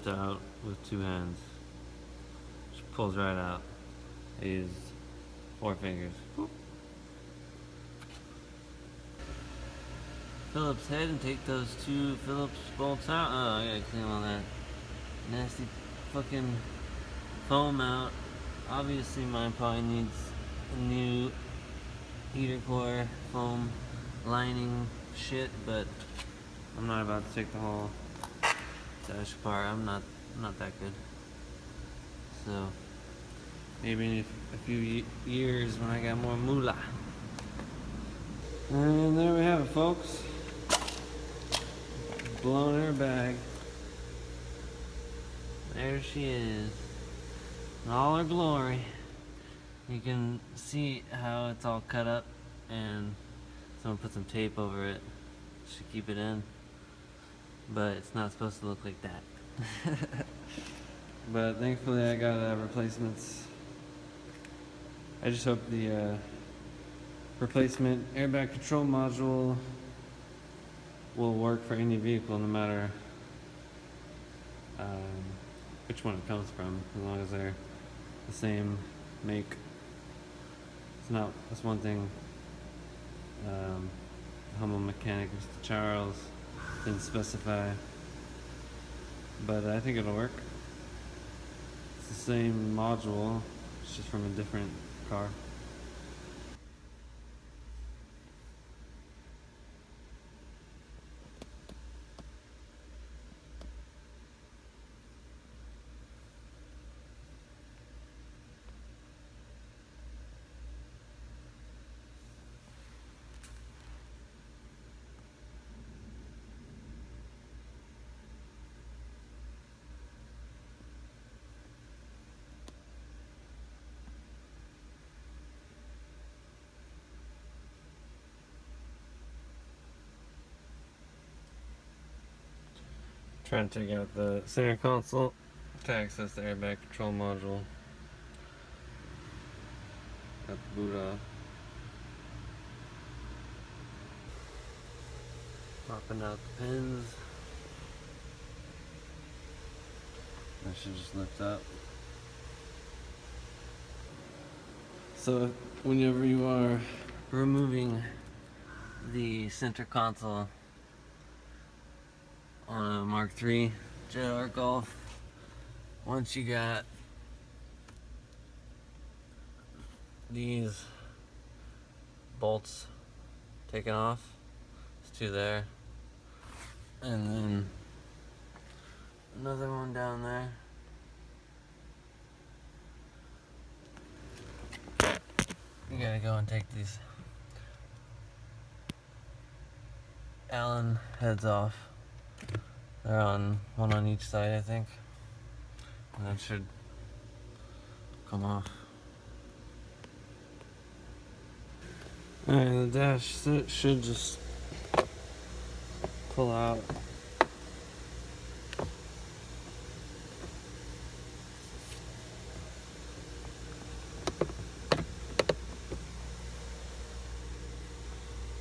out with two hands. Just pulls right out. I used 4 fingers. Boop. Phillips head and take those 2 Phillips bolts out. Oh, I gotta clean all that nasty fucking foam out. Obviously mine probably needs a new heater core foam lining shit, but I'm not about to take the whole dash apart. I'm not that good. So maybe in a few years when I got more moolah. And there we have it, folks. Blown airbag. There she is. In all her glory. You can see how it's all cut up, and someone put some tape over it to keep it in. But it's not supposed to look like that. But thankfully I got replacements. I just hope the replacement airbag control module will work for any vehicle, no matter which one it comes from, as long as they're the same make. That's one thing Humble mechanic Mr. Charles didn't specify, but I think it'll work. It's the same module, it's just from a different car. Trying to take out the center console to access the airbag control module. Got the boot off. Popping out the pins. I should just lift up. So whenever you are removing the center console on a Mark 3 JR Golf, once you got these bolts taken off, there's 2 there, and then another one down there. You gotta go and take these Allen heads off. They're on one on each side, I think, and that should come off. Alright, the dash should just pull out.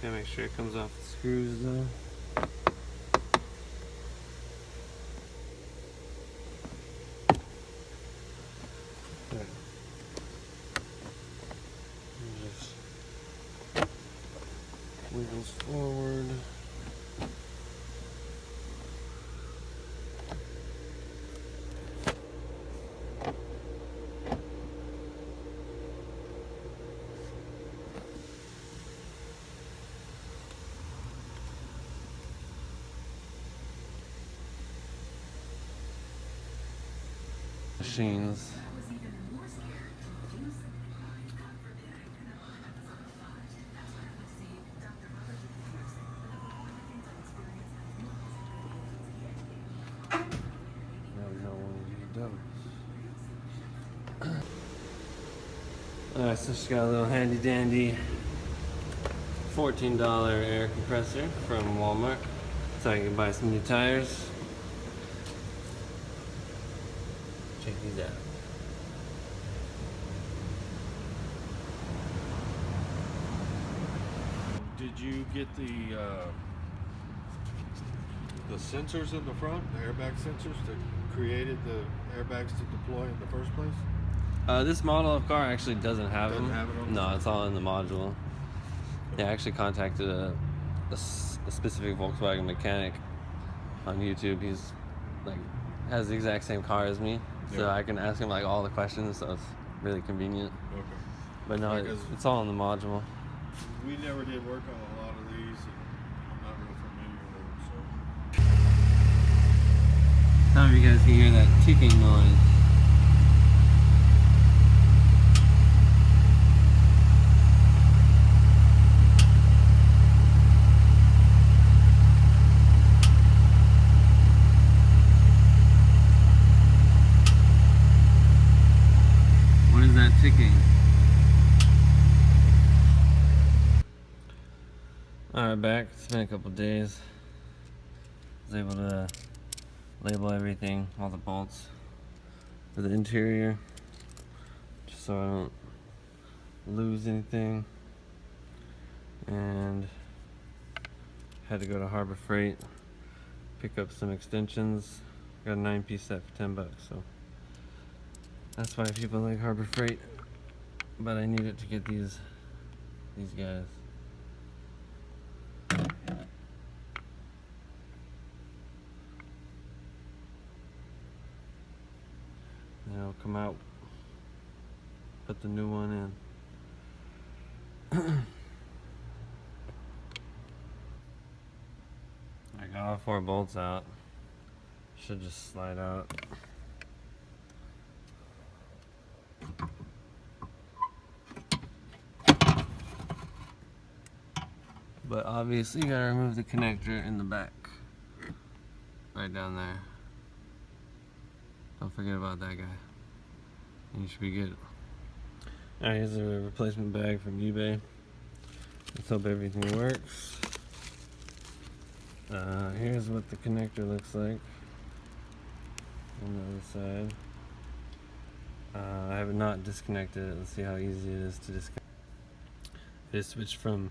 Gotta make sure it comes off the screws though. Wiggles forward. Machines. Alright, so she got a little handy dandy $14 air compressor from Walmart, so I can buy some new tires. Check these out. Did you get the sensors in the front, the airbag sensors? created the airbags to deploy in the first place? This model of car actually doesn't have them. Have it on? No, it's all in the module. Yeah, I actually contacted a specific Volkswagen mechanic on YouTube. He's like has the exact same car as me, so Yeah. I can ask him like all the questions. So it's really convenient. Okay. But no, it's all in the module. We never did work on a lot of these, and I'm not real familiar with them. Some of you guys can hear that ticking noise. What is that ticking? Alright, back. It's been a couple days. I was able to label everything, all the bolts for the interior, just so I don't lose anything. And had to go to Harbor Freight, pick up some extensions. Got a 9-piece set for $10, so that's why people like Harbor Freight. But I needed to get these guys. And I'll come out, put the new one in. I got all 4 bolts out. Should just slide out. But obviously you gotta remove the connector in the back. Right down there. Don't forget about that guy. And you should be good. Alright, here's a replacement bag from eBay. Let's hope everything works. Here's what the connector looks like on the other side. I have not disconnected it. Let's see how easy it is to disconnect. It switched from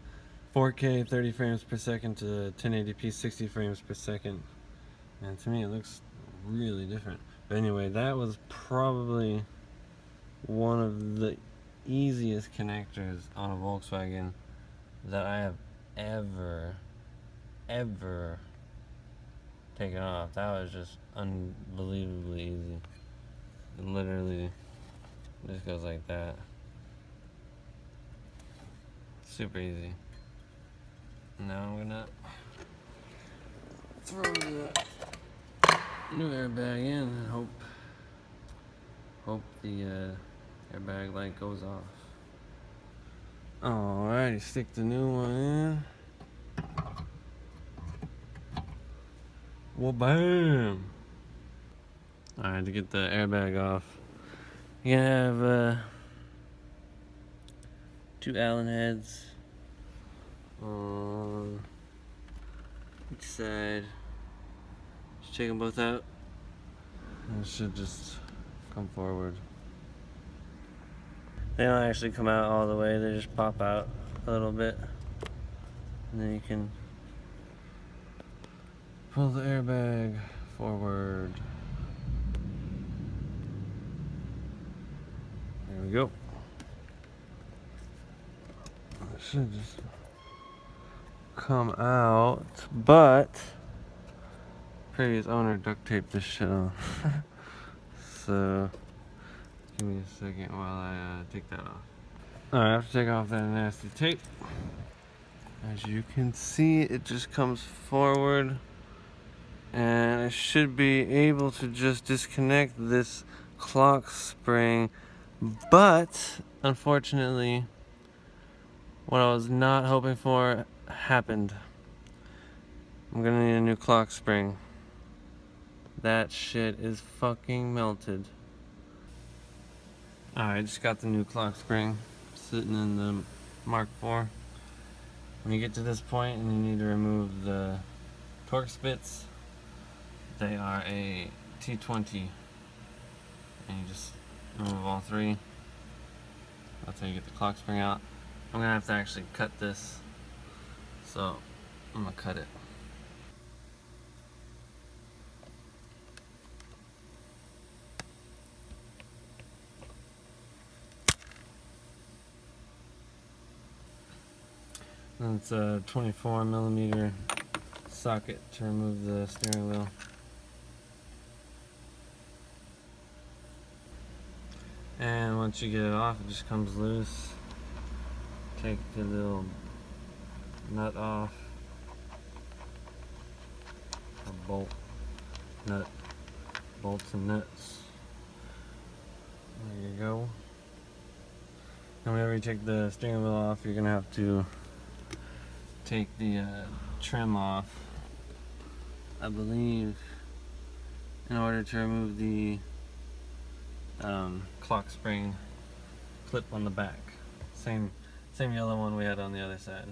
4K 30 frames per second to 1080p 60 frames per second. And to me it looks really different. But anyway, that was probably one of the easiest connectors on a Volkswagen that I have ever taken off. That was just unbelievably easy. It literally just goes like that. Super easy. Now I'm gonna throw the new airbag in and hope the airbag light goes off. Alrighty, stick the new one in. Well, bam! Alright, to get the airbag off, you have 2 Allen heads on each side. Just take them both out, and it should just come forward. They don't actually come out all the way, they just pop out a little bit, and then you can pull the airbag forward. There we go. It should just come out, but previous owner duct taped this shit on. So give me a second while I take that off. Alright, I have to take off that nasty tape. As you can see, it just comes forward, and I should be able to just disconnect this clock spring, but unfortunately what I was not hoping for happened. I'm gonna need a new clock spring. That shit is fucking melted. Alright, just got the new clock spring sitting in the Mark IV. When you get to this point and you need to remove the torque spits, they are a T20, and you just remove all 3. That's how you get the clock spring out. I'm gonna have to actually cut this, so I'm gonna cut it. And it's a 24mm socket to remove the steering wheel. And once you get it off, it just comes loose. Take the little nut off, or bolt, nut, bolts and nuts. There you go. And whenever you take the steering wheel off, you're gonna have to take the trim off, I believe, in order to remove the clock spring clip on the back. Same yellow one we had on the other side.